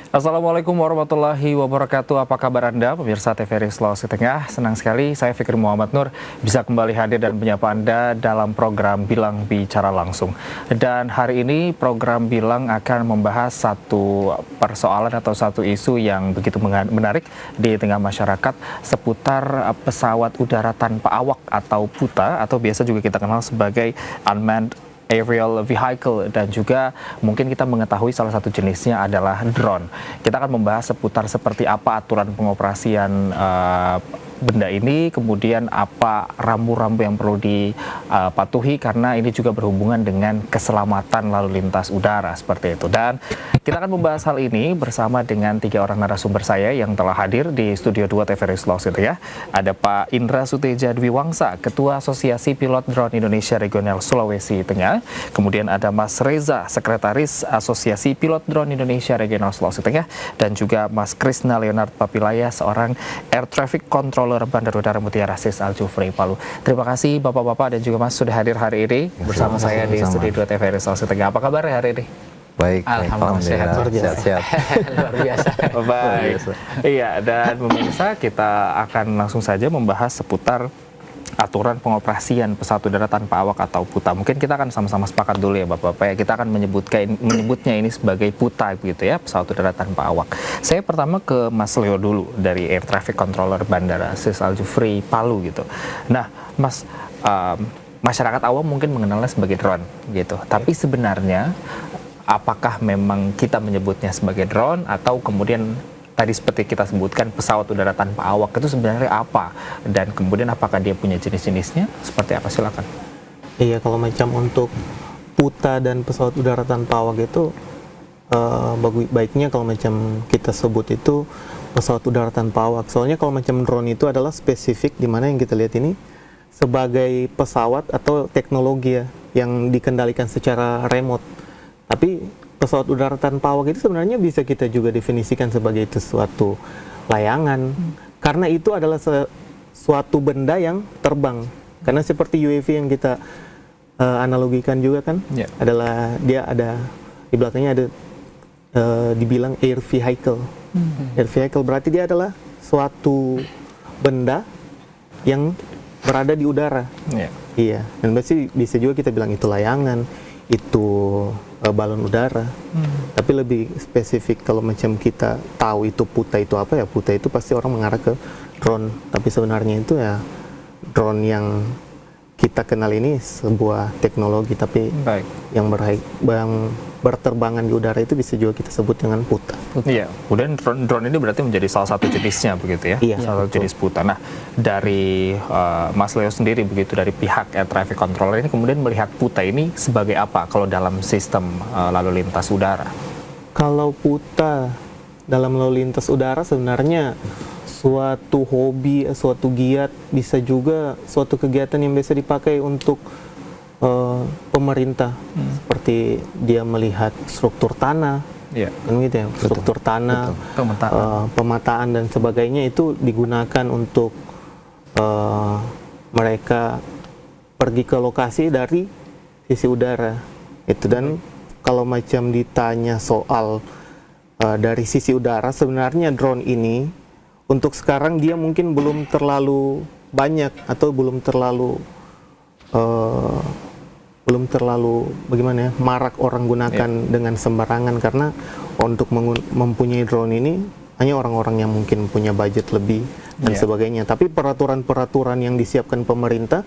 Assalamualaikum warahmatullahi wabarakatuh. Apa kabar Anda, pemirsa TVRI Sulawesi Tengah? Senang sekali saya Fikri Muhammad Nur bisa kembali hadir dan menyapa Anda dalam program Bilang Bicara Langsung. Dan hari ini program Bilang akan membahas satu persoalan atau satu isu yang begitu menarik di tengah masyarakat seputar pesawat udara tanpa awak atau PUTA, atau biasa juga kita kenal sebagai Unmanned Aerial Vehicle, dan juga mungkin kita mengetahui salah satu jenisnya adalah drone. Kita akan membahas seputar seperti apa aturan pengoperasian benda ini, kemudian apa rambu-rambu yang perlu dipatuhi, karena ini juga berhubungan dengan keselamatan lalu lintas udara seperti itu. Dan kita akan membahas hal ini bersama dengan 3 orang narasumber saya yang telah hadir di Studio 2 TVRI Sulawesi Tengah. Ada Pak Indra Suteja Dwi Wangsa, Ketua Asosiasi Pilot Drone Indonesia Regional Sulawesi Tengah. Kemudian ada Mas Reza, Sekretaris Asosiasi Pilot Drone Indonesia Regional Sulawesi Tengah. Dan juga Mas Krisna Leonard Papilaya, seorang Air Traffic Controller Bandar Udara Mutiara Sis Al Jufri Palu. Terima kasih Bapak-Bapak dan juga Mas sudah hadir hari ini bersama saya di Studio 2 TVRI Sulawesi Tengah. Apa kabar hari ini? Baik, alhamdulillah sehat. Luar biasa. Baik. Iya, dan pemirsa, kita akan langsung saja membahas seputar aturan pengoperasian pesawat udara tanpa awak atau PUTA. Mungkin kita akan sama-sama sepakat dulu ya Bapak-Bapak ya. Kita akan menyebutnya ini sebagai PUTA gitu ya, pesawat udara tanpa awak. Saya pertama ke Mas Leo dulu dari Air Traffic Controller Bandara Sis Al Jufri Palu gitu. Nah, Mas, masyarakat awam mungkin mengenalnya sebagai drone gitu. Tapi sebenarnya apakah memang kita menyebutnya sebagai drone, atau kemudian tadi seperti kita sebutkan pesawat udara tanpa awak itu sebenarnya apa, dan kemudian apakah dia punya jenis-jenisnya seperti apa? Silakan. Iya, kalau macam untuk PUTA dan pesawat udara tanpa awak itu baiknya kalau macam kita sebut itu pesawat udara tanpa awak. Soalnya kalau macam drone itu adalah spesifik, di mana yang kita lihat ini sebagai pesawat atau teknologi ya, yang dikendalikan secara remote. Tapi pesawat udara tanpa awak itu sebenarnya bisa kita juga definisikan sebagai itu suatu layangan, karena itu adalah suatu benda yang terbang. Karena seperti UAV yang kita analogikan juga kan, adalah dia ada di belakangnya ada dibilang air vehicle. Air vehicle berarti dia adalah suatu benda yang berada di udara. Iya, dan pasti bisa juga kita bilang itu layangan, itu balon udara. Tapi lebih spesifik kalau macam kita tahu itu PUTA itu apa ya, PUTA itu pasti orang mengarah ke drone. Tapi sebenarnya itu ya drone yang kita kenal ini sebuah teknologi, tapi yang berterbangan di udara itu bisa juga kita sebut dengan PUTA. Iya, kemudian drone ini berarti menjadi salah satu jenisnya begitu ya, salah satu jenis PUTA. Nah, dari Mas Leo sendiri begitu, dari pihak Air Traffic Controller ini kemudian melihat PUTA ini sebagai apa kalau dalam sistem lalu lintas udara? Kalau PUTA dalam lalu lintas udara sebenarnya suatu hobi, suatu giat, bisa juga suatu kegiatan yang biasa dipakai untuk pemerintah, seperti dia melihat struktur tanah, kan gitu ya, struktur tanah, pemetaan dan sebagainya, itu digunakan untuk mereka pergi ke lokasi dari sisi udara itu. Dan kalau macam ditanya soal dari sisi udara, sebenarnya drone ini untuk sekarang dia mungkin belum terlalu banyak atau belum terlalu bagaimana ya, marak orang gunakan dengan sembarangan, karena untuk mempunyai drone ini hanya orang-orang yang mungkin punya budget lebih dan sebagainya. Tapi peraturan-peraturan yang disiapkan pemerintah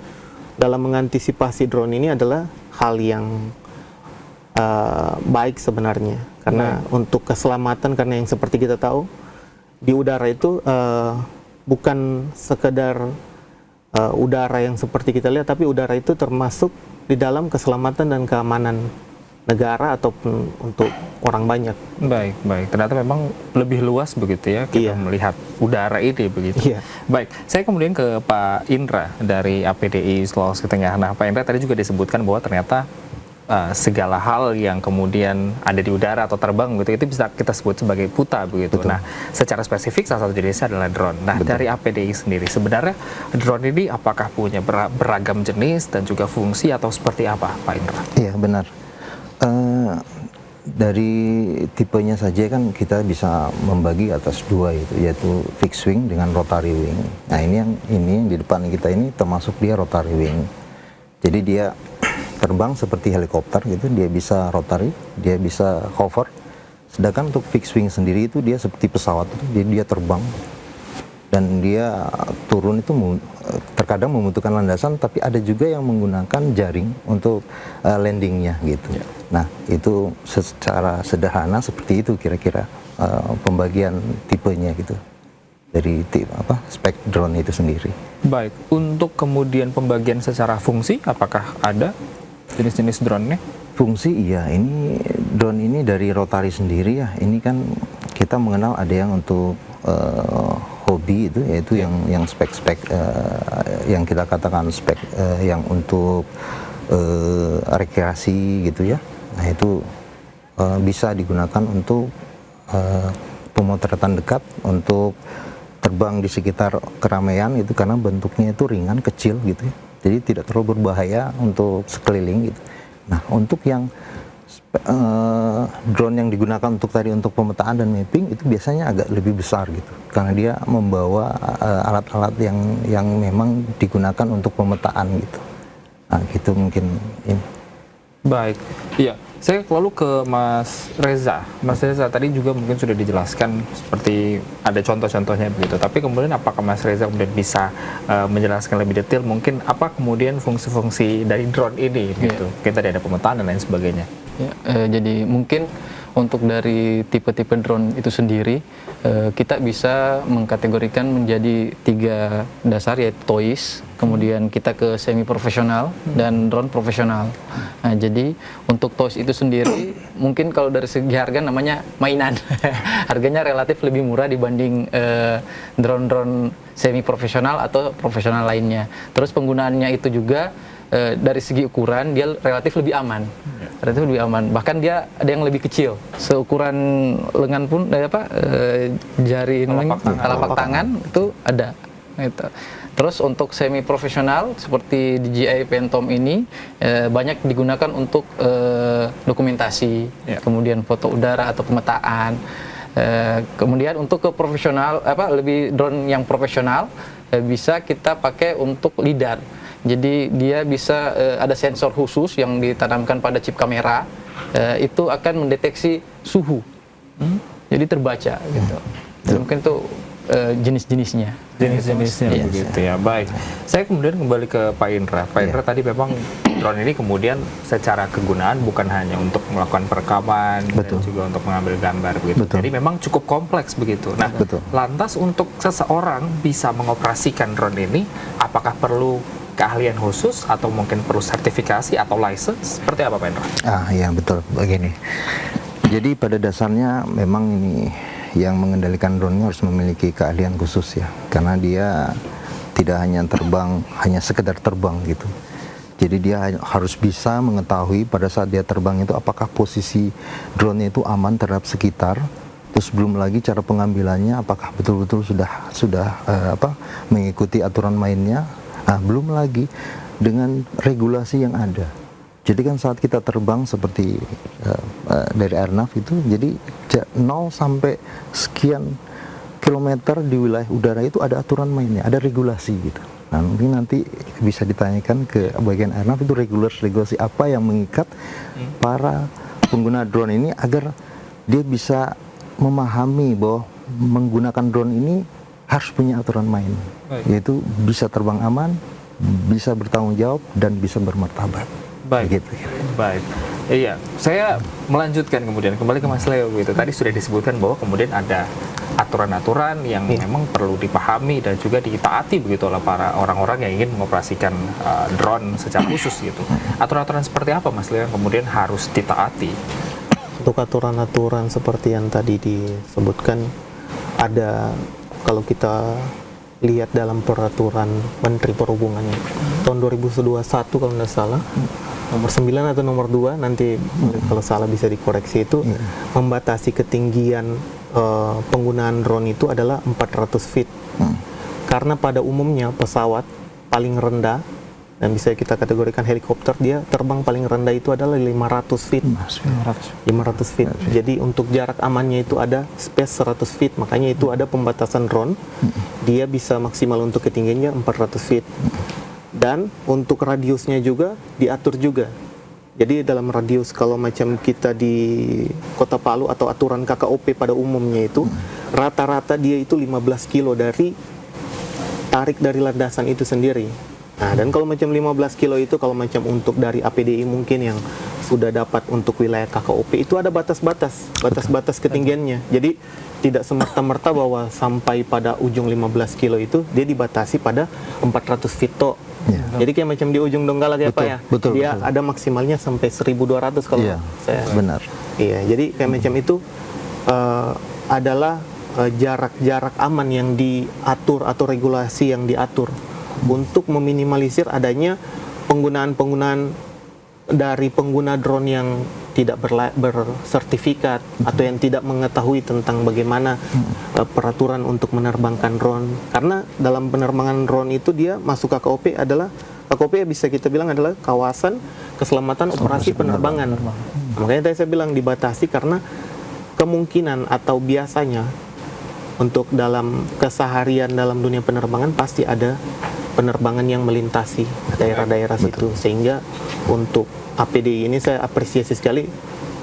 dalam mengantisipasi drone ini adalah hal yang baik sebenarnya, karena untuk keselamatan, karena yang seperti kita tahu di udara itu bukan sekedar udara yang seperti kita lihat, tapi udara itu termasuk di dalam keselamatan dan keamanan negara ataupun untuk orang banyak. Baik. Ternyata memang lebih luas begitu ya kita melihat udara ini begitu. Baik, saya kemudian ke Pak Indra dari APDI Sulawesi Tengah. Nah, Pak Indra tadi juga disebutkan bahwa ternyata segala hal yang kemudian ada di udara atau terbang gitu, itu bisa kita sebut sebagai PUTA begitu. Betul. Nah, secara spesifik salah satu jenisnya adalah drone. Nah, dari APDI sendiri sebenarnya drone ini apakah punya beragam jenis dan juga fungsi, atau seperti apa, Pak Indra? Iya, benar. Dari tipenya saja kan kita bisa membagi atas dua itu, yaitu fixed wing dengan rotary wing. Nah ini yang di depan kita ini termasuk dia rotary wing. Jadi dia terbang seperti helikopter gitu, dia bisa rotary, dia bisa hover. Sedangkan untuk fixed wing sendiri itu dia seperti pesawat, jadi dia terbang dan dia turun itu terkadang membutuhkan landasan, tapi ada juga yang menggunakan jaring untuk landingnya gitu. Nah itu secara sederhana seperti itu kira-kira pembagian tipenya gitu dari spek drone itu sendiri. Baik, untuk kemudian pembagian secara fungsi, apakah ada jenis-jenis drone-nya? Fungsi iya, ini drone ini dari Rotary sendiri ya. Ini kan kita mengenal ada yang untuk hobi itu, yaitu yang spek-spek yang kita katakan spek yang untuk rekreasi gitu ya. Nah itu bisa digunakan untuk pemotretan dekat, untuk terbang di sekitar keramaian itu, karena bentuknya itu ringan, kecil gitu ya. Jadi tidak terlalu berbahaya untuk sekeliling gitu. Nah untuk yang drone yang digunakan untuk pemetaan dan mapping itu biasanya agak lebih besar gitu, karena dia membawa alat-alat yang memang digunakan untuk pemetaan gitu. Nah gitu mungkin ini. Baik, iya. Saya lalu ke Mas Reza. Mas Reza tadi juga mungkin sudah dijelaskan seperti ada contoh-contohnya begitu. Tapi kemudian apakah Mas Reza kemudian bisa menjelaskan lebih detail mungkin apa kemudian fungsi-fungsi dari drone ini gitu. Mungkin tadi ada pemetaan dan lain sebagainya. Ya, jadi mungkin untuk dari tipe-tipe drone itu sendiri kita bisa mengkategorikan menjadi 3 dasar, yaitu toys, kemudian kita ke semi profesional dan drone profesional. Nah, jadi untuk toys itu sendiri mungkin kalau dari segi harga namanya mainan. Harganya relatif lebih murah dibanding drone-drone semi profesional atau profesional lainnya. Terus penggunaannya itu juga dari segi ukuran dia relatif lebih aman. Relatif lebih aman. Bahkan dia ada yang lebih kecil. Seukuran lengan pun jari telapak tangan itu ada. Gitu. Terus untuk semi profesional seperti DJI Phantom ini banyak digunakan untuk dokumentasi, kemudian foto udara atau pemetaan. Kemudian untuk ke profesional lebih drone yang profesional bisa kita pakai untuk lidar. Jadi dia bisa ada sensor khusus yang ditanamkan pada chip kamera, itu akan mendeteksi suhu. Jadi terbaca gitu. Dan mungkin itu jenis-jenisnya. Jenis-jenisnya begitu ya. Baik. Saya kemudian kembali ke Pak Indra. Pak Indra tadi memang drone ini kemudian secara kegunaan bukan hanya untuk melakukan perekaman dan juga untuk mengambil gambar begitu. Jadi memang cukup kompleks begitu. Nah, lantas untuk seseorang bisa mengoperasikan drone ini, apakah perlu keahlian khusus atau mungkin perlu sertifikasi atau license? Seperti apa Pak Indra? Iya betul, begini. Jadi pada dasarnya memang ini yang mengendalikan drone harus memiliki keahlian khusus ya, karena dia tidak hanya terbang, hanya sekedar terbang gitu. Jadi dia harus bisa mengetahui pada saat dia terbang itu apakah posisi drone itu aman terhadap sekitar. Terus belum lagi cara pengambilannya apakah betul-betul sudah mengikuti aturan mainnya. Nah, belum lagi dengan regulasi yang ada. Jadi kan saat kita terbang seperti dari airnav itu, jadi 0 sampai sekian kilometer di wilayah udara itu ada aturan mainnya, ada regulasi gitu. Nah, mungkin nanti bisa ditanyakan ke bagian airnav itu regulasi apa yang mengikat para pengguna drone ini agar dia bisa memahami bahwa menggunakan drone ini harus punya aturan main, yaitu bisa terbang aman, bisa bertanggung jawab, dan bisa bermartabat. Baik, gitu. Baik. Iya, saya melanjutkan kemudian kembali ke Mas Leo gitu. Tadi sudah disebutkan bahwa kemudian ada aturan-aturan yang memang perlu dipahami dan juga ditaati begitu oleh para orang-orang yang ingin mengoperasikan drone secara khusus gitu. Aturan-aturan seperti apa Mas Leo yang kemudian harus ditaati? Untuk aturan-aturan seperti yang tadi disebutkan, ada, kalau kita lihat dalam peraturan Menteri Perhubungan tahun 2021 kalau tidak salah, nomor 9 atau nomor 2, nanti kalau salah bisa dikoreksi, itu membatasi ketinggian penggunaan drone itu adalah 400 feet. Karena pada umumnya pesawat paling rendah dan bisa kita kategorikan helikopter, dia terbang paling rendah itu adalah 500 feet. 500 feet. Jadi untuk jarak amannya itu ada space 100 feet, makanya itu ada pembatasan drone. Dia bisa maksimal untuk ketinggiannya 400 feet. Dan untuk radiusnya juga diatur juga. Jadi dalam radius kalau macam kita di Kota Palu atau aturan KKOP pada umumnya itu rata-rata dia itu 15 kilo dari tarik dari landasan itu sendiri. Nah, dan kalau macam 15 kilo itu kalau macam untuk dari APDI mungkin yang sudah dapat untuk wilayah KKOP itu ada batas-batas ketinggiannya. Jadi tidak semerta-merta bahwa sampai pada ujung 15 kilo itu dia dibatasi pada 400 feet tok. Ya. Jadi kayak macam di ujung Donggala kayak Pak ya. Betul, dia betul. ada maksimalnya sampai 1.200 kalau saya. Benar. Iya, jadi kayak macam itu adalah jarak-jarak aman yang diatur atau regulasi yang diatur untuk meminimalisir adanya penggunaan dari pengguna drone yang tidak bersertifikat atau yang tidak mengetahui tentang bagaimana peraturan untuk menerbangkan drone. Karena dalam penerbangan drone itu dia masuk KKOP bisa kita bilang adalah kawasan keselamatan operasi penerbangan. Makanya tadi saya bilang dibatasi karena kemungkinan atau biasanya untuk dalam keseharian dalam dunia penerbangan pasti ada penerbangan yang melintasi daerah-daerah situ, sehingga untuk APDI ini saya apresiasi sekali,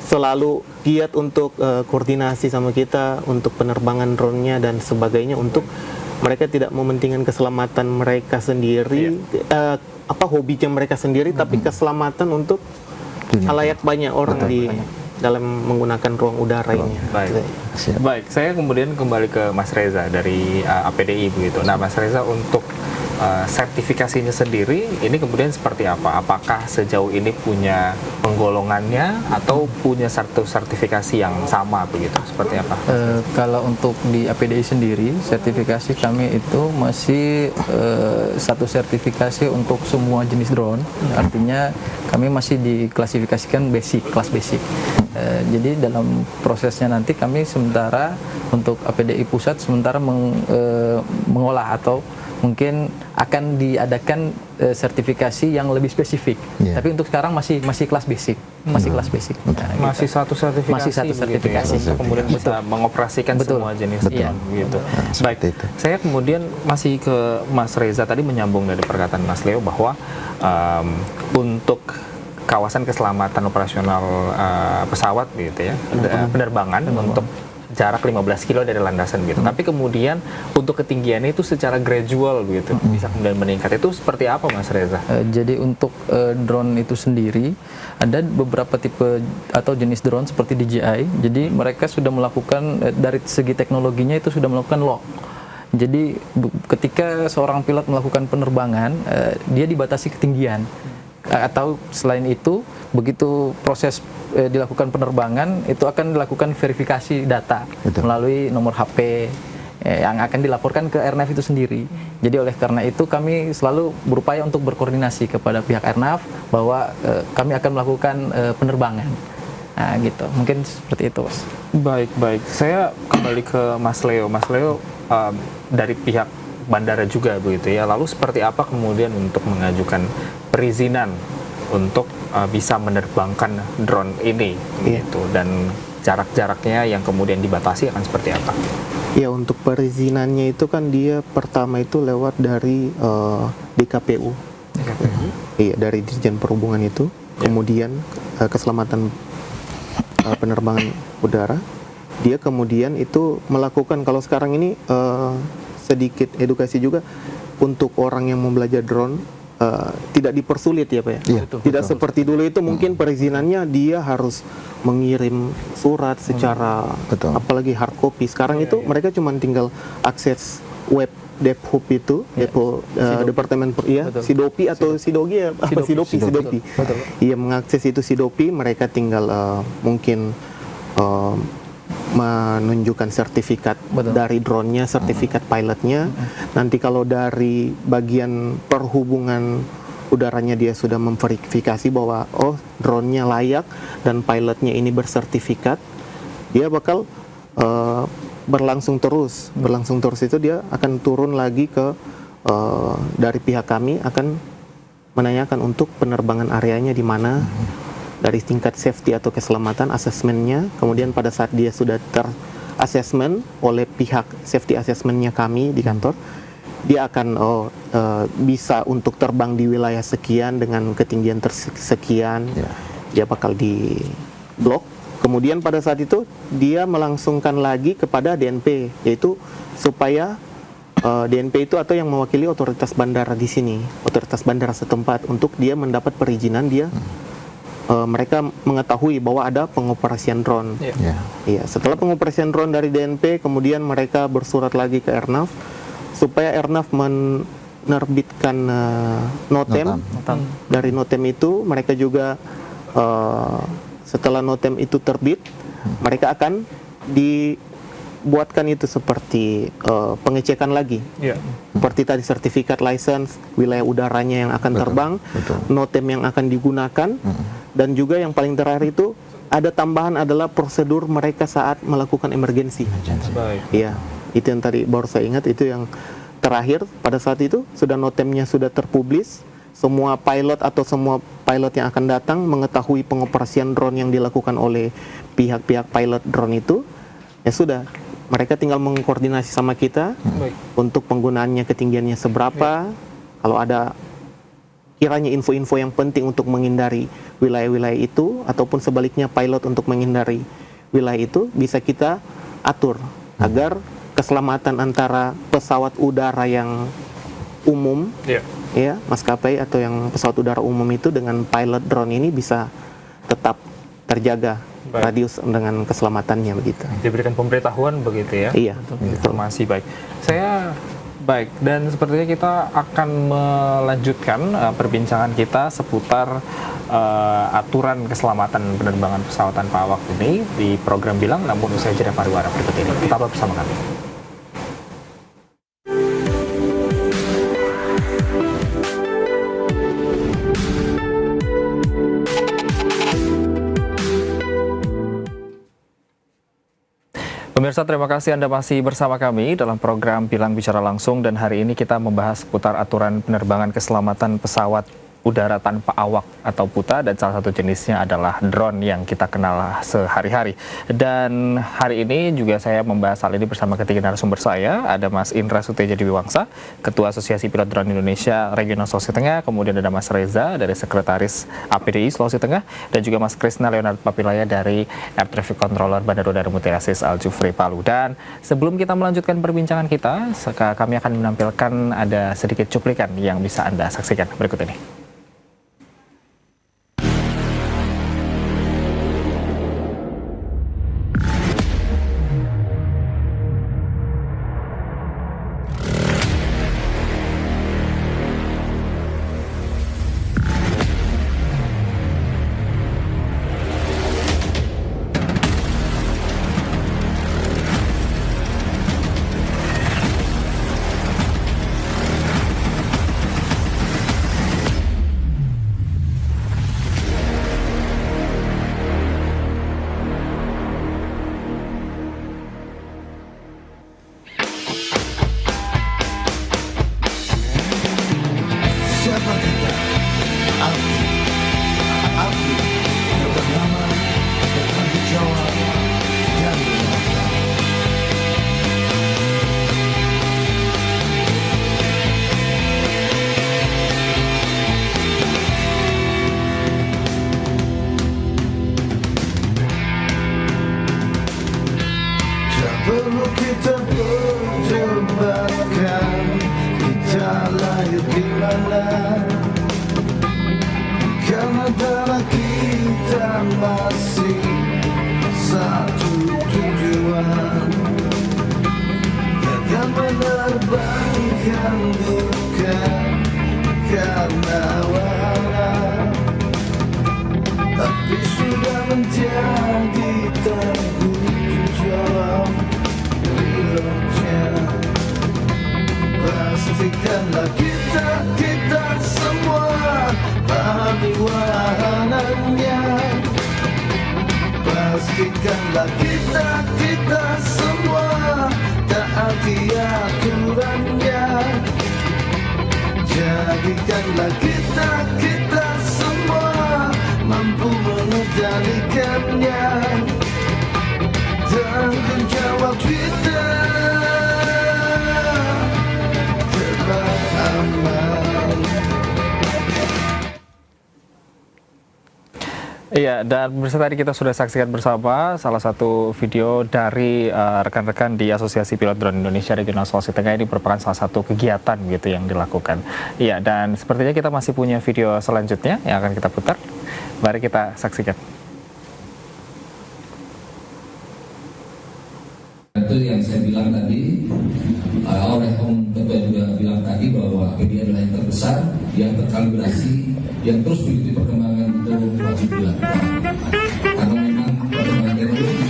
selalu giat untuk koordinasi sama kita untuk penerbangan drone-nya dan sebagainya, untuk mereka tidak mementingkan keselamatan mereka sendiri, hobinya mereka sendiri, tapi keselamatan untuk halayak banyak orang di dalam menggunakan ruang udara ini. Baik, saya kemudian kembali ke Mas Reza dari APDI begitu. Nah, Mas Reza, untuk sertifikasinya sendiri ini kemudian seperti apa? Apakah sejauh ini punya penggolongannya atau punya satu sertifikasi yang sama begitu? Seperti apa? Kalau untuk di APDI sendiri, sertifikasi kami itu masih satu sertifikasi untuk semua jenis drone. Artinya kami masih diklasifikasikan kelas basic. Jadi dalam prosesnya nanti kami sementara untuk APDI pusat sementara mengolah atau mungkin akan diadakan sertifikasi yang lebih spesifik. Tapi untuk sekarang masih kelas basic, kelas basic. Nah, masih satu sertifikasi. Masih satu sertifikasi. Ya, kemudian bisa mengoperasikan semua jenis drone gitu. Baik. Saya kemudian masih ke Mas Reza, tadi menyambung dari perkataan Mas Leo bahwa untuk kawasan keselamatan operasional pesawat gitu ya, penerbangan untuk jarak 15 kilo dari landasan gitu. Tapi kemudian untuk ketinggiannya itu secara gradual gitu, bisa kemudian meningkat. Itu seperti apa, Mas Reza? Jadi untuk drone itu sendiri ada beberapa tipe atau jenis drone seperti DJI. Jadi mereka sudah melakukan dari segi teknologinya itu sudah melakukan lock. Jadi ketika seorang pilot melakukan penerbangan, dia dibatasi ketinggian. Atau selain itu, begitu proses dilakukan penerbangan, itu akan dilakukan verifikasi data melalui nomor HP yang akan dilaporkan ke Airnav itu sendiri. Jadi oleh karena itu kami selalu berupaya untuk berkoordinasi kepada pihak Airnav bahwa kami akan melakukan penerbangan. Nah gitu, mungkin seperti itu, Mas. Baik. Saya kembali ke Mas Leo. Mas Leo, dari pihak bandara juga begitu ya. Lalu seperti apa kemudian untuk mengajukan perizinan untuk bisa menerbangkan drone ini gitu, dan jarak-jaraknya yang kemudian dibatasi akan seperti apa? Ya, untuk perizinannya itu kan dia pertama itu lewat dari DKPU. Iya, dari Dirjen Perhubungan itu. Kemudian keselamatan penerbangan udara. Dia kemudian itu melakukan, kalau sekarang ini sedikit edukasi juga untuk orang yang mau belajar drone, tidak dipersulit ya Pak ya. Tidak seperti dulu itu mungkin perizinannya dia harus mengirim surat secara apalagi hard copy. Sekarang itu mereka cuma tinggal akses web Dephub itu, Departemen Sidopi atau Sidogi ya, Sidopi. Iya, mengakses itu Sidopi, mereka tinggal mungkin menunjukkan sertifikat dari drone-nya, sertifikat pilotnya. Nanti kalau dari bagian perhubungan udaranya dia sudah memverifikasi bahwa drone-nya layak dan pilotnya ini bersertifikat, dia bakal berlangsung terus itu dia akan turun lagi ke dari pihak kami akan menanyakan untuk penerbangan areanya di mana, dari tingkat safety atau keselamatan, asesmennya. Kemudian pada saat dia sudah ter-assessment oleh pihak safety assessmentnya kami di kantor, dia akan bisa untuk terbang di wilayah sekian dengan ketinggian sekian, dia bakal di blok. Kemudian pada saat itu dia melangsungkan lagi kepada DNP, yaitu supaya DNP itu atau yang mewakili otoritas bandara di sini, otoritas bandara setempat, untuk dia mendapat perizinan, mereka mengetahui bahwa ada pengoperasian drone. Iya, setelah pengoperasian drone dari DNP, kemudian mereka bersurat lagi ke Airnav supaya Airnav menerbitkan notem. Dari notem itu mereka juga setelah notem itu terbit, mereka akan dibuatkan itu seperti pengecekan lagi, seperti tadi sertifikat license, wilayah udaranya yang akan terbang, notem yang akan digunakan, dan juga yang paling terakhir itu ada tambahan adalah prosedur mereka saat melakukan emergensi. Iya, itu yang tadi baru saya ingat, itu yang terakhir. Pada saat itu sudah notemnya sudah terpublis. Semua pilot atau semua pilot yang akan datang mengetahui pengoperasian drone yang dilakukan oleh pihak-pihak pilot drone itu, ya sudah, mereka tinggal mengkoordinasi sama kita untuk penggunaannya, ketinggiannya seberapa. Kalau ada kiranya info-info yang penting untuk menghindari wilayah-wilayah itu, ataupun sebaliknya pilot untuk menghindari wilayah itu, bisa kita atur agar keselamatan antara pesawat udara yang umum, ya, maskapai atau yang pesawat udara umum itu dengan pilot drone ini bisa tetap terjaga radius dengan keselamatannya begitu. Diberikan pemberitahuan begitu ya? Iya. Informasi baik. Baik, dan sepertinya kita akan melanjutkan perbincangan kita seputar aturan keselamatan penerbangan pesawat tanpa awak ini di program Bilang, namun usai jeda pariwara berikut ini. Tetaplah bersama kami. Pemirsa, terima kasih Anda masih bersama kami dalam program Bilang Bicara Langsung, dan hari ini kita membahas seputar aturan penerbangan keselamatan pesawat udara tanpa awak atau PUTA, dan salah satu jenisnya adalah drone yang kita kenal sehari-hari. Dan hari ini juga saya membahas hal ini bersama ketiga narasumber saya. Ada Mas Indra Suteja Diwiwangsa, Ketua Asosiasi Pilot Drone Indonesia Regional Sulawesi Tengah, kemudian ada Mas Reza dari Sekretaris APDI Sulawesi Tengah, dan juga Mas Krisna Leonard Papilaya dari Air Traffic Controller Bandara Udara Mutiara Sis Al Jufri Palu. Dan sebelum kita melanjutkan perbincangan kita, kami akan menampilkan ada sedikit cuplikan yang bisa Anda saksikan berikut ini. Perlu kita perdebatkan kita lahir di mana, karena darah kita masih satu tujuan, gagal menerbangkan bukan karena wahana, tapi sudah menjadi tanggung jawab. Pastikanlah kita semua pahami wahananya. Pastikanlah kita semua taati aturannya. Jadikan Biarlah kita semua mampu mengendalikannya. Tanggung jawab kita terbang aman. Iya, dan pemirsa tadi kita sudah saksikan bersama salah satu video dari rekan-rekan di Asosiasi Pilot Drone Indonesia Regional Sulawesi Tengah. Ini merupakan salah satu kegiatan gitu yang dilakukan. Iya, dan sepertinya kita masih punya video selanjutnya yang akan kita putar. Mari kita saksikan. Itu yang saya bilang tadi, oleh Om Ketua juga bilang tadi bahwa APD adalah yang terbesar, yang terkalibrasi, yang terus mengikuti perkembangan itu wajib dilakukan. Karena memang perkembangan teknologi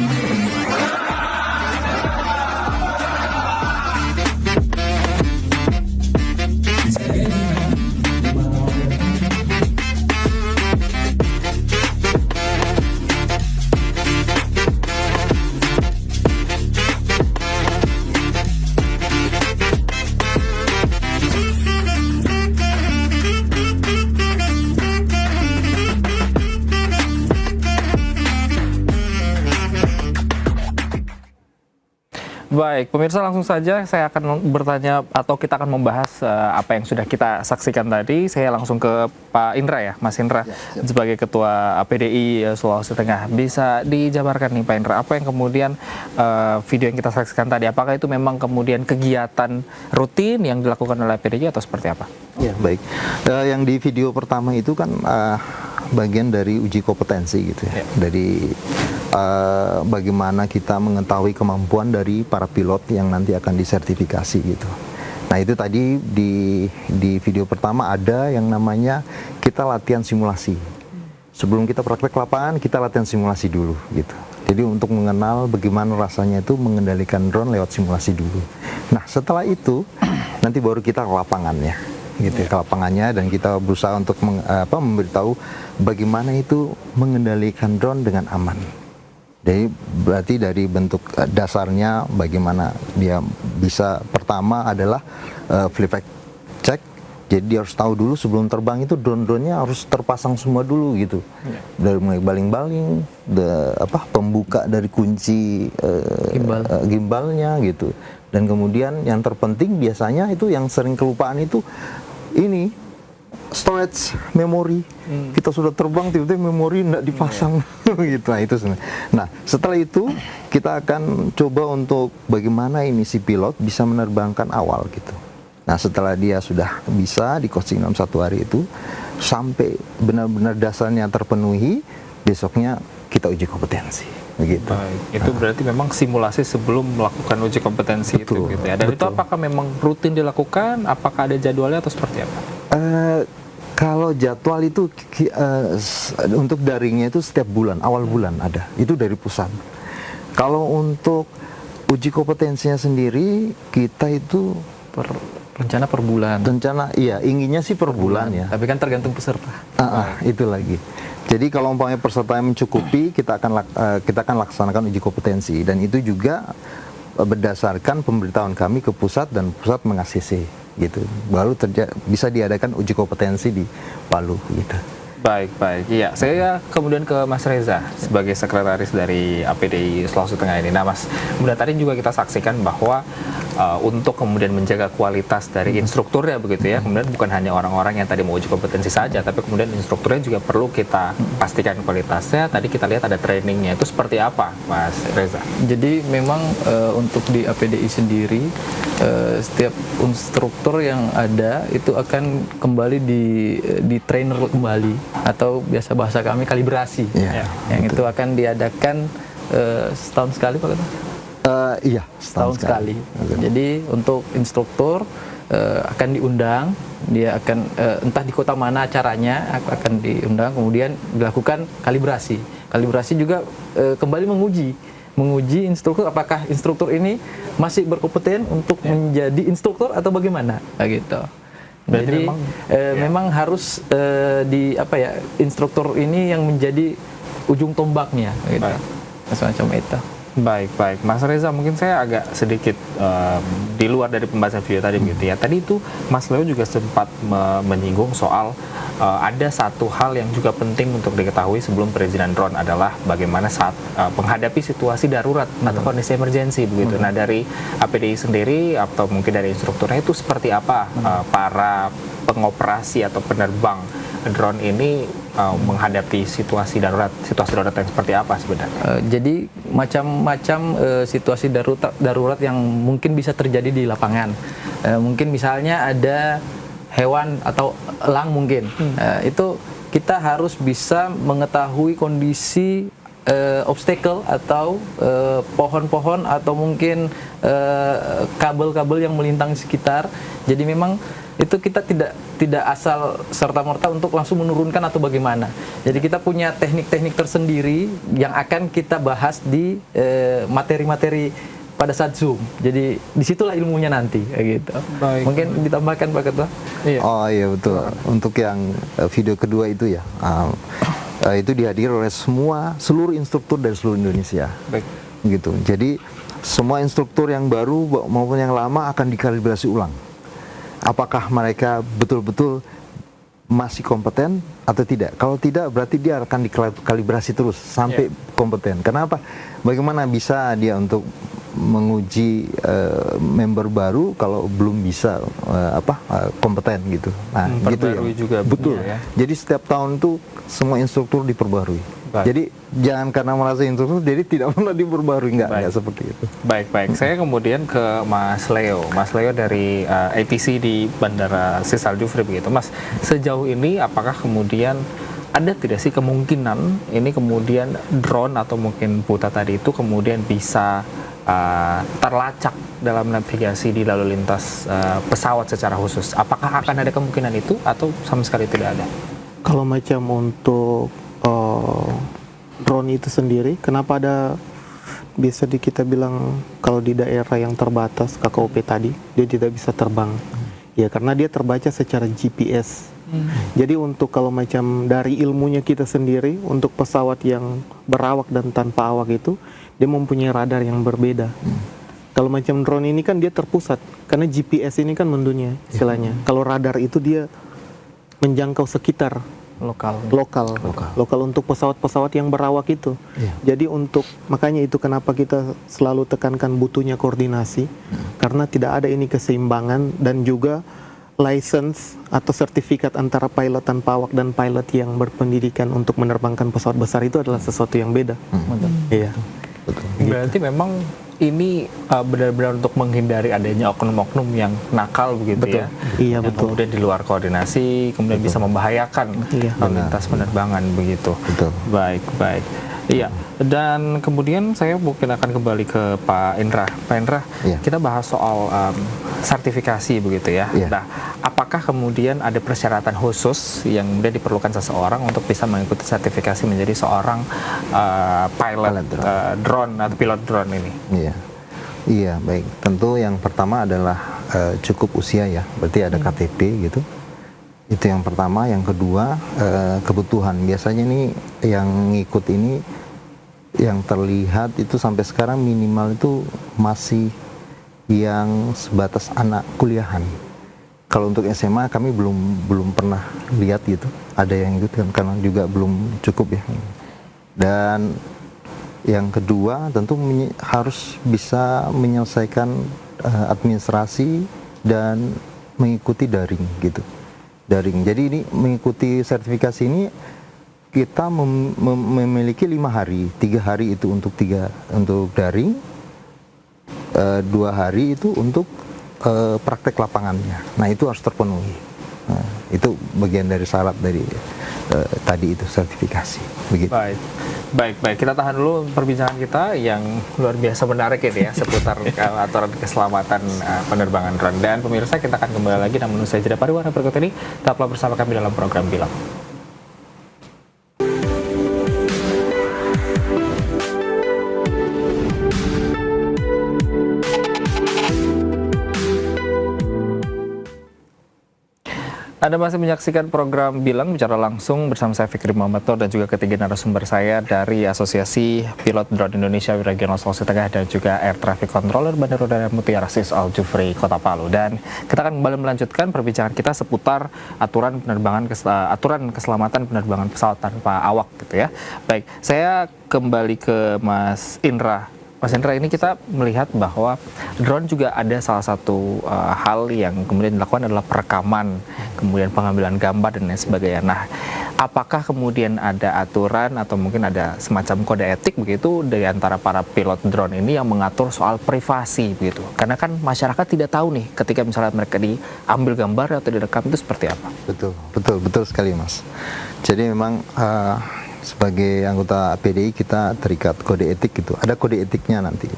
bisa jadi di mana Baik, pemirsa langsung saja saya akan bertanya atau kita akan membahas apa yang sudah kita saksikan tadi. Saya langsung ke Pak Indra ya, Mas Indra, sebagai Ketua APDI Sulawesi Tengah. Bisa dijabarkan nih Pak Indra, apa yang kemudian video yang kita saksikan tadi, apakah itu memang kemudian kegiatan rutin yang dilakukan oleh APDI atau seperti apa? Ya, baik. Yang di video pertama itu kan bagian dari uji kompetensi gitu ya. Dari bagaimana kita mengetahui kemampuan dari para pilot yang nanti akan disertifikasi gitu. Nah, itu tadi di video pertama ada yang namanya kita latihan simulasi. Sebelum kita praktek lapangan, kita latihan simulasi dulu gitu. Jadi untuk mengenal bagaimana rasanya itu mengendalikan drone lewat simulasi dulu. Nah, setelah itu nanti baru kita ke lapangannya gitu, ke lapangannya, dan kita berusaha untuk memberitahu bagaimana itu mengendalikan drone dengan aman. Jadi berarti dari bentuk dasarnya bagaimana dia bisa, pertama adalah flight check. Jadi dia harus tahu dulu sebelum terbang itu drone-dronenya harus terpasang semua dulu gitu. Dari mulai baling-baling, pembuka dari kunci gimbalnya gitu. Dan kemudian yang terpenting biasanya itu yang sering kelupaan itu ini storage memori. Kita sudah terbang tiba-tiba memori tidak dipasang gitu. Nah, itu sebenarnya. Nah, setelah itu kita akan coba untuk bagaimana ini si pilot bisa menerbangkan awal gitu. Nah, setelah dia sudah bisa di coaching dalam 1 hari itu sampai benar-benar dasarnya terpenuhi, besoknya kita uji kompetensi begitu. Baik, itu berarti memang simulasi sebelum melakukan uji kompetensi. Betul, itu gitu ya. Dan betul. Itu apakah memang rutin dilakukan? Apakah ada jadwalnya atau seperti apa? Kalau jadwal itu untuk daringnya itu setiap bulan, awal bulan ada. Itu dari pusat. Kalau untuk uji kompetensinya sendiri, kita itu rencana per bulan. Rencana, iya, inginnya sih per bulan ya. Tapi kan tergantung peserta. Itu lagi. Jadi kalau umpamanya peserta yang mencukupi, kita akan laksanakan uji kompetensi, dan itu juga berdasarkan pemberitahuan kami ke pusat, dan pusat meng-ACC gitu. Baru bisa diadakan uji kompetensi di Palu gitu. Baik. Iya, saya kemudian ke Mas Reza sebagai sekretaris dari APDI Sulawesi Tengah ini. Nah, Mas, kemudian tadi juga kita saksikan bahwa untuk kemudian menjaga kualitas dari instrukturnya begitu ya. Kemudian bukan hanya orang-orang yang tadi mau uji kompetensi saja, tapi kemudian instrukturnya juga perlu kita pastikan kualitasnya. Tadi kita lihat ada trainingnya. Itu seperti apa, Mas Reza? Jadi memang untuk di APDI sendiri setiap instruktur yang ada itu akan kembali di trainer kembali, atau biasa bahasa kami kalibrasi, yang betul. Itu akan diadakan setahun sekali Pak Ketua? Iya, setahun sekali. Jadi untuk instruktur akan diundang, dia akan entah di kota mana acaranya akan diundang, kemudian dilakukan kalibrasi. Kalibrasi juga kembali menguji instruktur, apakah instruktur ini masih berkompeten untuk menjadi instruktur atau bagaimana, gitu. Jadi memang harus instruktur ini yang menjadi ujung tombaknya, gitu. Semacam itu. Baik, baik. Mas Reza, mungkin saya agak sedikit di luar dari pembahasan video tadi begitu ya. Tadi itu Mas Leo juga sempat menyinggung soal ada satu hal yang juga penting untuk diketahui sebelum perizinan drone adalah bagaimana saat menghadapi situasi darurat atau kondisi emergensi begitu. Nah, dari APDI sendiri atau mungkin dari instrukturnya itu seperti apa para pengoperasi atau penerbang drone ini menghadapi situasi darurat yang seperti apa sebenarnya? Jadi macam-macam situasi darurat yang mungkin bisa terjadi di lapangan. Mungkin misalnya ada hewan atau elang mungkin. Itu kita harus bisa mengetahui kondisi obstacle atau pohon-pohon atau mungkin kabel-kabel yang melintang di sekitar. Jadi memang itu kita tidak asal serta-merta untuk langsung menurunkan atau bagaimana. Jadi kita punya teknik-teknik tersendiri yang akan kita bahas di materi-materi pada saat Zoom. Jadi disitulah ilmunya nanti, gitu. Baik. Mungkin ditambahkan Pak Ketua? Iya. Oh iya betul. Untuk yang video kedua itu ya, itu dihadiri oleh seluruh instruktur dari seluruh Indonesia. Baik. Gitu. Jadi semua instruktur yang baru maupun yang lama akan dikalibrasi ulang. Apakah mereka betul-betul masih kompeten atau tidak? Kalau tidak, berarti dia akan dikalibrasi terus sampai kompeten. Kenapa? Bagaimana bisa dia untuk menguji member baru kalau belum bisa kompeten gitu? Nah, gitu ya. Juga betul. ya. Jadi setiap tahun tuh semua instruktur diperbarui. Baik. Jadi jangan karena merasa instruktur jadi tidak pernah diperbarui, enggak seperti itu. Baik. Saya kemudian ke Mas Leo. Mas Leo dari ATC di Bandara Sisal Jufri begitu. Mas, sejauh ini apakah kemudian ada tidak sih kemungkinan ini kemudian drone atau mungkin Puta tadi itu kemudian bisa terlacak dalam navigasi di lalu lintas pesawat secara khusus? Apakah akan ada kemungkinan itu atau sama sekali tidak ada? Kalau macam untuk drone itu sendiri, kenapa ada bisa kita bilang kalau di daerah yang terbatas KKOP tadi dia tidak bisa terbang? Ya karena dia terbaca secara GPS. Jadi untuk kalau macam dari ilmunya kita sendiri untuk pesawat yang berawak dan tanpa awak itu dia mempunyai radar yang berbeda. Kalau macam drone ini kan dia terpusat karena GPS ini kan mendunia istilahnya. Kalau radar itu dia menjangkau sekitar lokal untuk pesawat-pesawat yang berawak itu. Jadi untuk makanya itu kenapa kita selalu tekankan butuhnya koordinasi karena tidak ada ini keseimbangan dan juga license atau sertifikat antara pilot tanpa awak dan pilot yang berpendidikan untuk menerbangkan pesawat besar itu adalah sesuatu yang beda. Iya. Berarti memang ini benar-benar untuk menghindari adanya oknum-oknum yang nakal begitu ya. Iya, yang betul. kemudian di luar koordinasi, kemudian bisa membahayakan lalu lintas penerbangan begitu. Betul. Baik. Iya, dan kemudian saya mungkin akan kembali ke Pak Indra. Pak Indra, kita bahas soal sertifikasi begitu ya. Nah, apakah kemudian ada persyaratan khusus yang kemudian diperlukan seseorang untuk bisa mengikuti sertifikasi menjadi seorang pilot drone atau pilot drone ini? Iya, baik. Tentu yang pertama adalah cukup usia ya, berarti ada KTP gitu. Itu yang pertama. Yang kedua, kebutuhan. Biasanya nih yang ngikut ini yang terlihat itu sampai sekarang minimal itu masih yang sebatas anak kuliahan. Kalau untuk SMA kami belum pernah lihat gitu. Ada yang ikut kan karena juga belum cukup ya. Dan yang kedua tentu harus bisa menyelesaikan administrasi dan mengikuti daring gitu. Jadi ini mengikuti sertifikasi ini kita memiliki 5 hari, 3 hari itu untuk daring, 2 hari itu untuk praktek lapangannya. Nah itu harus terpenuhi. Nah, itu bagian dari syarat dari tadi itu sertifikasi. Begitu. Baik. Kita tahan dulu perbincangan kita yang luar biasa menarik ini ya seputar aturan keselamatan penerbangan drone. Dan pemirsa, kita akan kembali lagi namun usai jeda pariwara berikut ini. Tetaplah bersama kami dalam program Bilang. Anda masih menyaksikan program Bilang Bicara Langsung bersama saya Fikri Muhammad Nur dan juga ketiga narasumber saya dari Asosiasi Pilot Drone Indonesia Regional Sulawesi Tengah dan juga Air Traffic Controller Bandara Udara Mutiara Sis Al Jufri Kota Palu. Dan kita akan kembali melanjutkan perbincangan kita seputar aturan keselamatan penerbangan pesawat tanpa awak gitu ya. Baik, saya kembali ke Mas Indra. Mas Indra, ini kita melihat bahwa drone juga ada salah satu hal yang kemudian dilakukan adalah perekaman, kemudian pengambilan gambar dan lain sebagainya. Nah, apakah kemudian ada aturan atau mungkin ada semacam kode etik begitu dari antara para pilot drone ini yang mengatur soal privasi begitu? Karena kan masyarakat tidak tahu nih ketika misalnya mereka diambil gambar atau direkam itu seperti apa. Betul sekali, Mas. Jadi memang sebagai anggota APDI kita terikat kode etik gitu. Ada kode etiknya nanti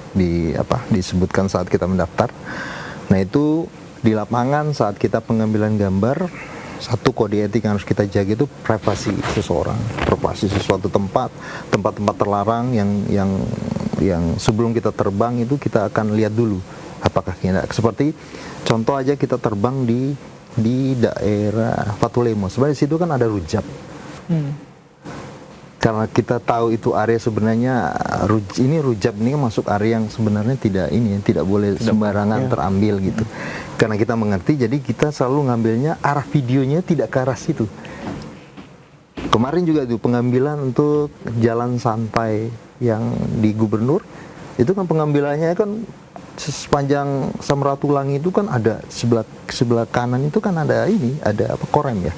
disebutkan saat kita mendaftar. Nah, itu di lapangan saat kita pengambilan gambar, satu kode etik yang harus kita jaga itu privasi seseorang, privasi sesuatu tempat terlarang yang sebelum kita terbang itu kita akan lihat dulu apakah kita, seperti contoh aja kita terbang di daerah Fatulemo. Sebenarnya di situ kan ada rujak. Karena kita tahu itu area sebenarnya rujak ini masuk area yang sebenarnya tidak boleh sembarangan terambil gitu. Karena kita mengerti, jadi kita selalu ngambilnya arah videonya tidak ke arah situ. Kemarin juga itu pengambilan untuk jalan santai yang di Gubernur, itu kan pengambilannya kan sepanjang Samratulangi itu kan ada sebelah kanan itu kan ada korem ya.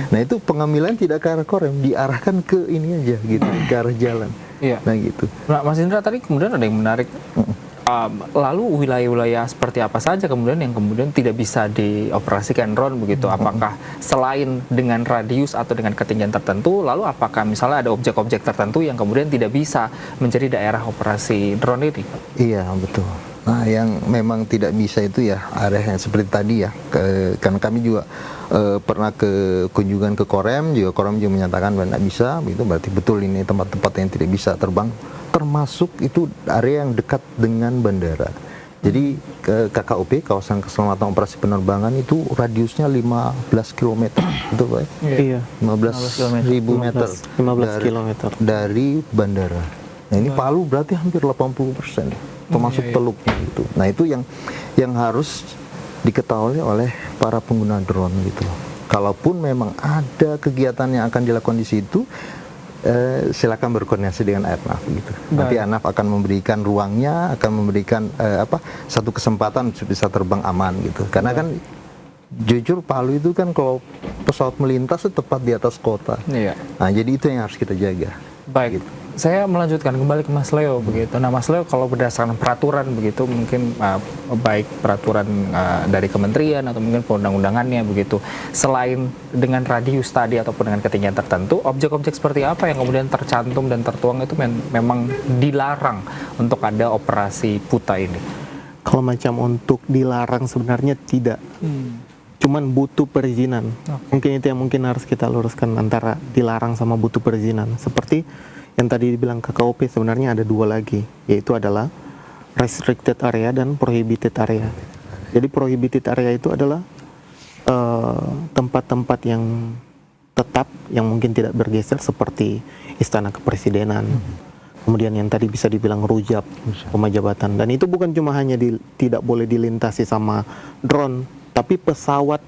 Nah, itu pengambilan tidak ke arah korem, diarahkan ke ini aja gitu, ke arah jalan. Iya. Nah, gitu. Nah, Mas Indra, tadi kemudian ada yang menarik. Lalu wilayah-wilayah seperti apa saja kemudian yang kemudian tidak bisa dioperasikan drone begitu? Apakah selain dengan radius atau dengan ketinggian tertentu, lalu apakah misalnya ada objek-objek tertentu yang kemudian tidak bisa menjadi daerah operasi drone ini? Iya, betul. Nah, yang memang tidak bisa itu ya area yang seperti tadi ya, karena kami juga pernah kunjungan ke Korem juga menyatakan bahwa tidak bisa, begitu berarti betul ini tempat-tempat yang tidak bisa terbang, termasuk itu area yang dekat dengan bandara. Jadi KKOP, kawasan keselamatan operasi penerbangan itu radiusnya 15 km, betul Pak? Iya. 15.000 meter 15 km dari bandara. Nah, ini Palu berarti hampir 80%. Termasuk teluknya itu. Nah, itu yang harus diketahui oleh para pengguna drone gitu. Kalaupun memang ada kegiatan yang akan dilakukan di situ, silakan berkoordinasi dengan Airnav gitu. Nanti Airnav akan memberikan ruangnya, akan memberikan satu kesempatan untuk bisa terbang aman gitu. Karena kan jujur Palu itu kan kalau pesawat melintas itu tepat di atas kota. Iya. Nah, jadi itu yang harus kita jaga. Baik. Gitu. Saya melanjutkan kembali ke Mas Leo begitu. Nah, Mas Leo, kalau berdasarkan peraturan begitu, mungkin baik peraturan dari kementerian atau mungkin perundang-undangannya begitu, selain dengan radius tadi ataupun dengan ketinggian tertentu, objek-objek seperti apa yang kemudian tercantum dan tertuang itu memang dilarang untuk ada operasi PUTA ini? Kalau macam untuk dilarang sebenarnya tidak. Cuman butuh perizinan. Mungkin itu yang harus kita luruskan antara dilarang sama butuh perizinan. Seperti yang tadi dibilang KKOP, sebenarnya ada dua lagi, yaitu adalah restricted area dan prohibited area. Jadi prohibited area itu adalah tempat-tempat yang tetap yang mungkin tidak bergeser seperti Istana Kepresidenan. Kemudian yang tadi bisa dibilang rujak, rumah jabatan. Dan itu bukan cuma hanya tidak boleh dilintasi sama drone, tapi pesawat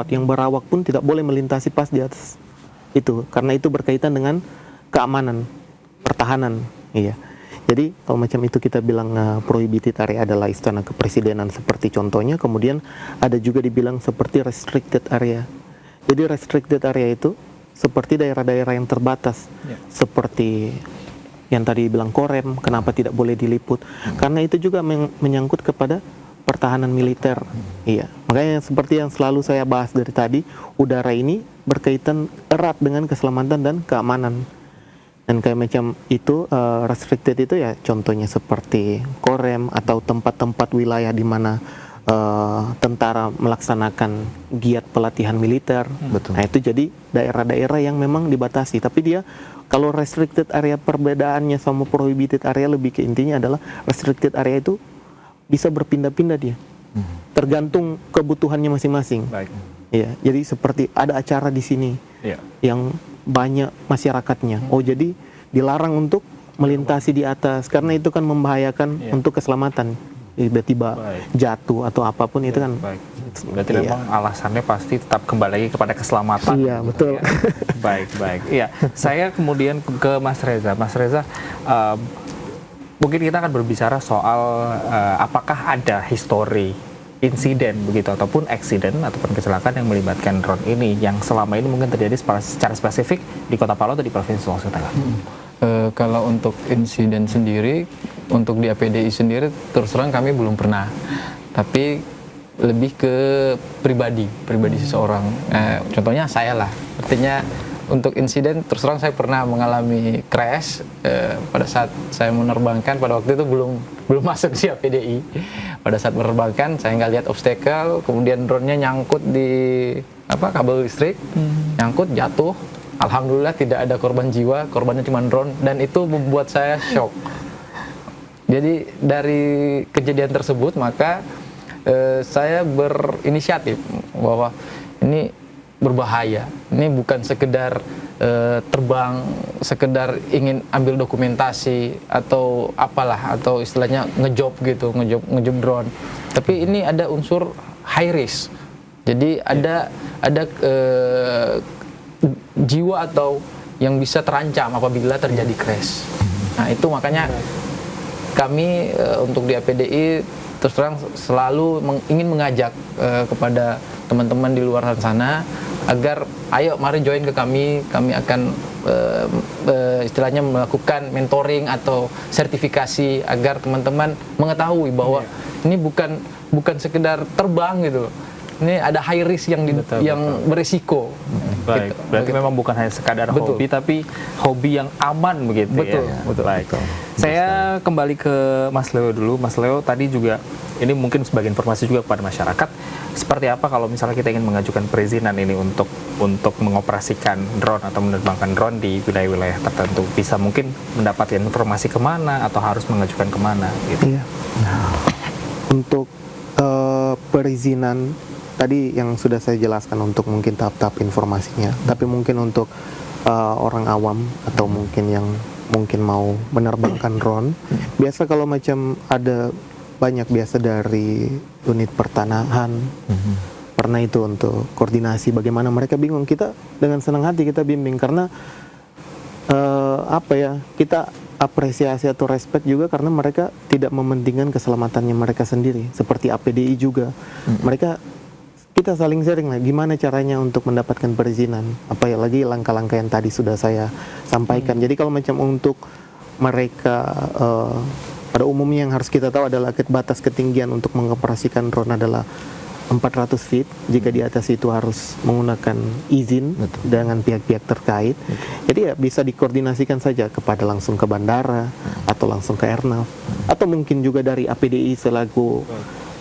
yang berawak pun tidak boleh melintasi pas di atas itu, karena itu berkaitan dengan keamanan, pertahanan, iya. Jadi kalau macam itu kita bilang prohibited area adalah Istana Kepresidenan seperti contohnya, kemudian ada juga dibilang seperti restricted area. Jadi restricted area itu seperti daerah-daerah yang terbatas, seperti yang tadi bilang Korem, kenapa tidak boleh diliput? Karena itu juga menyangkut kepada pertahanan militer, iya. Makanya seperti yang selalu saya bahas dari tadi, udara ini berkaitan erat dengan keselamatan dan keamanan. Dan kayak macam itu restricted itu ya contohnya seperti Korem atau tempat-tempat wilayah di mana tentara melaksanakan giat pelatihan militer. Betul. Nah, itu jadi daerah-daerah yang memang dibatasi. Tapi dia kalau restricted area, perbedaannya sama prohibited area lebih ke intinya adalah restricted area itu bisa berpindah-pindah dia. tergantung kebutuhannya masing-masing. Baik. Iya, jadi seperti ada acara di sini Iya. yang banyak masyarakatnya. Oh, jadi dilarang untuk melintasi di atas karena itu kan membahayakan untuk keselamatan. Tiba-tiba Baik. jatuh atau apapun itu kan. Baik. Berarti Iya. memang alasannya pasti tetap kembali lagi kepada keselamatan. Iya, betul. Ya. Baik, baik. Iya, saya kemudian ke Mas Reza. Mas Reza, mungkin kita akan berbicara soal apakah ada histori insiden begitu ataupun eksiden ataupun kecelakaan yang melibatkan drone ini yang selama ini mungkin terjadi secara spesifik di Kota Palu atau di Provinsi Sulawesi Tengah. Kalau untuk insiden sendiri, untuk di APDI sendiri terus terang kami belum pernah. Tapi lebih ke pribadi seseorang. Contohnya saya lah. Artinya untuk insiden terus terang saya pernah mengalami crash pada saat saya menerbangkan, pada waktu itu belum masuk di APDI. Pada saat menerbangkan saya nggak lihat obstacle, kemudian drone-nya nyangkut di kabel listrik, nyangkut jatuh. Alhamdulillah tidak ada korban jiwa, korbannya cuma drone, dan itu membuat saya shock. Jadi dari kejadian tersebut maka saya berinisiatif bahwa ini berbahaya. Ini bukan sekedar terbang, sekedar ingin ambil dokumentasi atau apalah, atau istilahnya ngejob drone. Tapi ini ada unsur high risk. Jadi ada jiwa atau yang bisa terancam apabila terjadi crash. Nah, itu makanya kami untuk di APDI terus terang selalu ingin mengajak kepada teman-teman di luar sana agar ayo mari join ke kami akan istilahnya melakukan mentoring atau sertifikasi agar teman-teman mengetahui bahwa ini bukan sekedar terbang gitu. Ini ada high risk yang berisiko. Baik, berarti memang bukan hanya sekadar hobi, tapi hobi yang aman begitu. Betul, ya. betul. Baik. Saya kembali ke Mas Leo dulu. Mas Leo tadi juga, ini mungkin sebagai informasi juga kepada masyarakat, seperti apa kalau misalnya kita ingin mengajukan perizinan ini untuk mengoperasikan drone atau menerbangkan drone di wilayah-wilayah tertentu, bisa mungkin mendapatkan informasi kemana atau harus mengajukan kemana gitu. Iya. Untuk perizinan tadi yang sudah saya jelaskan untuk mungkin tahap-tahap informasinya, tapi mungkin untuk orang awam atau mungkin yang mungkin mau menerbangkan drone, biasa kalau macam ada banyak biasa dari unit pertanahan, pernah itu untuk koordinasi bagaimana mereka bingung, kita dengan senang hati kita bimbing karena kita apresiasi atau respect juga karena mereka tidak mementingkan keselamatannya mereka sendiri, seperti APDI juga. Kita saling sharing lah gimana caranya untuk mendapatkan perizinan, lagi langkah-langkah yang tadi sudah saya sampaikan. Jadi kalau macam untuk mereka pada umumnya yang harus kita tahu adalah batas ketinggian untuk mengoperasikan drone adalah 400 feet. Jika di atas itu harus menggunakan izin dengan pihak-pihak terkait. Jadi ya bisa dikoordinasikan saja kepada langsung ke bandara atau langsung ke Airnav atau mungkin juga dari APDI selaku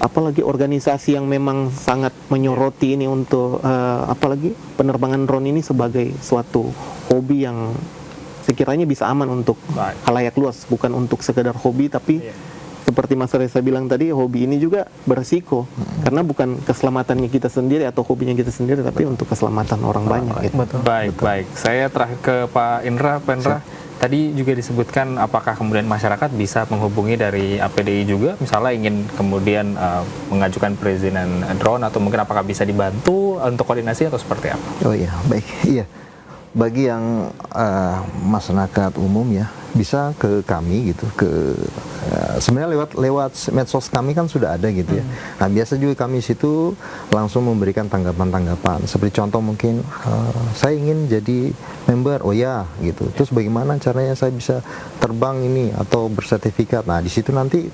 apalagi organisasi yang memang sangat menyoroti ini untuk apalagi penerbangan drone ini sebagai suatu hobi yang sekiranya bisa aman untuk khalayak luas, bukan untuk sekedar hobi, tapi seperti Mas Reza bilang tadi, hobi ini juga beresiko karena bukan keselamatannya kita sendiri atau hobinya kita sendiri, tapi untuk keselamatan orang banyak. Gitu. Baik. Saya terakhir ke Pak Indra. Pak Indra, tadi juga disebutkan apakah kemudian masyarakat bisa menghubungi dari APDI juga, misalnya ingin kemudian mengajukan perizinan drone atau mungkin apakah bisa dibantu untuk koordinasi atau seperti apa? Oh iya, baik. Iya. Bagi yang masyarakat umum ya, bisa ke kami gitu, sebenarnya lewat medsos kami kan sudah ada gitu ya. Nah, biasa juga kami situ langsung memberikan tanggapan-tanggapan. Seperti contoh mungkin saya ingin jadi member, oh ya gitu. Terus bagaimana caranya saya bisa terbang ini atau bersertifikat. Nah, di situ nanti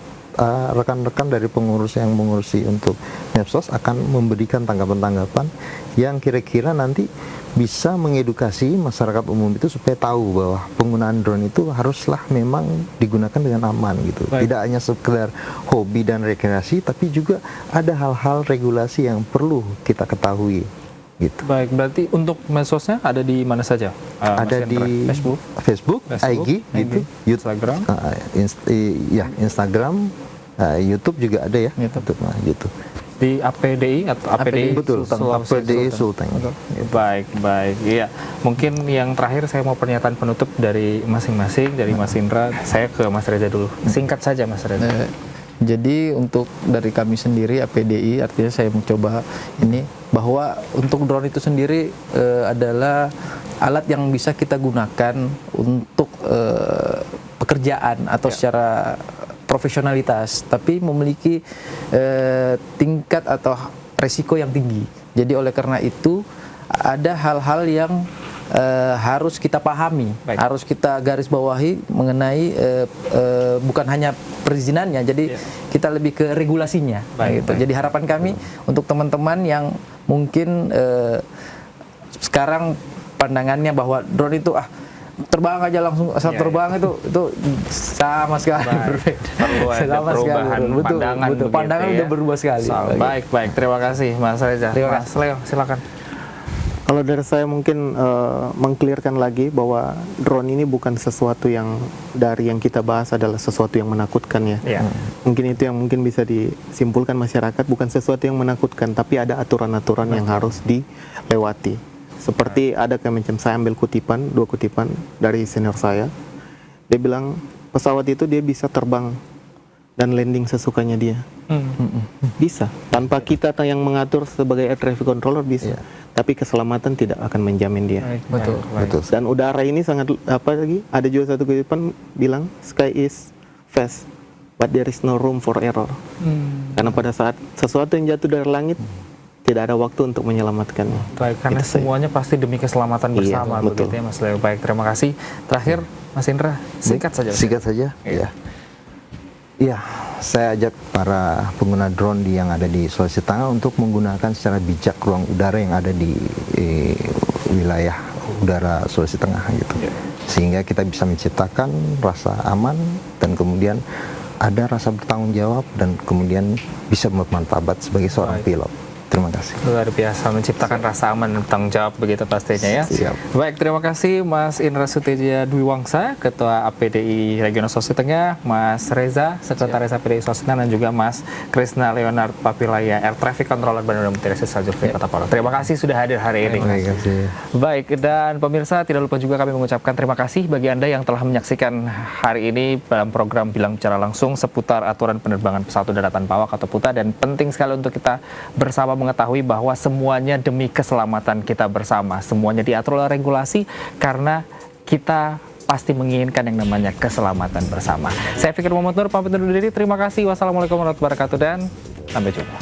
rekan-rekan dari pengurus yang mengurusi untuk medsos akan memberikan tanggapan-tanggapan yang kira-kira nanti bisa mengedukasi masyarakat umum itu supaya tahu bahwa penggunaan drone itu haruslah memang digunakan dengan aman gitu. Baik. Tidak hanya sekedar hobi dan rekreasi, tapi juga ada hal-hal regulasi yang perlu kita ketahui gitu. Baik, berarti untuk medsosnya ada di mana saja? Ada di Facebook, IG gitu, Instagram, Instagram, YouTube juga ada ya. YouTube. Nah, gitu. di APDI atau APDI Betul, Sulawesi APDI Sultan. Sultan. Baik, baik. Iya, mungkin yang terakhir saya mau pernyataan penutup dari masing-masing, dari Mas Indra. Saya ke Mas Reza dulu. Singkat saja, Mas Reza. Jadi untuk dari kami sendiri APDI, artinya saya mencoba ini bahwa untuk drone itu sendiri adalah alat yang bisa kita gunakan untuk pekerjaan atau secara profesionalitas, tapi memiliki tingkat atau resiko yang tinggi. Jadi oleh karena itu ada hal-hal yang harus kita pahami, harus kita garis bawahi mengenai bukan hanya perizinannya, jadi kita lebih ke regulasinya. Gitu. Jadi harapan kami untuk teman-teman yang mungkin sekarang pandangannya bahwa drone itu terbang aja langsung asal terbang itu sama sekali berbeda. Perlu ada Sama perubahan sekali, betul, pandangan betul. begitu Pandangan ya. udah berubah sekali. Baik, baik. Terima kasih Mas Reza. Terima Mas Leo, silakan. Kalau dari saya mungkin mengclearkan lagi bahwa drone ini bukan sesuatu yang dari yang kita bahas adalah sesuatu yang menakutkan ya. Iya. Mungkin itu yang mungkin bisa disimpulkan masyarakat, bukan sesuatu yang menakutkan, tapi ada aturan-aturan yang harus dilewati. Seperti ada kayak macam saya ambil kutipan, 2 kutipan dari senior saya. Dia bilang pesawat itu dia bisa terbang dan landing sesukanya dia. Bisa. Tanpa kita yang mengatur sebagai air traffic controller bisa. Tapi keselamatan tidak akan menjamin dia. Betul. Betul. Dan udara ini sangat ada juga satu kutipan bilang sky is fast but there is no room for error. Karena pada saat sesuatu yang jatuh dari langit tidak ada waktu untuk menyelamatkannya. Baik, karena Itu saya. semuanya pasti demi keselamatan Iya, bersama betul. begitu ya Mas Leo. Baik, terima kasih. Terakhir Mas Indra, singkat saja. Singkat saja. Iya. Iya, saya ajak para pengguna drone yang ada di Sulawesi Tengah untuk menggunakan secara bijak ruang udara yang ada di wilayah udara Sulawesi Tengah gitu. Sehingga kita bisa menciptakan rasa aman dan kemudian ada rasa bertanggung jawab dan kemudian bisa bermartabat sebagai seorang pilot. Terima kasih. Luar biasa, menciptakan rasa aman dan tanggung jawab begitu pastinya ya. Siap. Baik, terima kasih Mas Indra Suteja Dwi Wangsa, Ketua APDI Regional Sulawesi Tengah, Mas Reza, Sekretaris APDI Sulawesi Tengah, dan juga Mas Krisna Leonard Papilaya, Air Traffic Controller Bandara Mutiara Sis Jogja Kota Palu. Terima kasih sudah hadir hari ini. Terima kasih. Baik, dan pemirsa tidak lupa juga kami mengucapkan terima kasih bagi Anda yang telah menyaksikan hari ini dalam program Bilang Bicara Langsung seputar aturan penerbangan pesawat udara tanpa awak atau PUTA, dan penting sekali untuk kita bersama mengetahui bahwa semuanya demi keselamatan kita bersama. Semuanya diatur oleh regulasi karena kita pasti menginginkan yang namanya keselamatan bersama. Saya Fikri Muhammad Nur, pamit undur diri. Terima kasih. Wassalamualaikum warahmatullahi wabarakatuh dan sampai jumpa.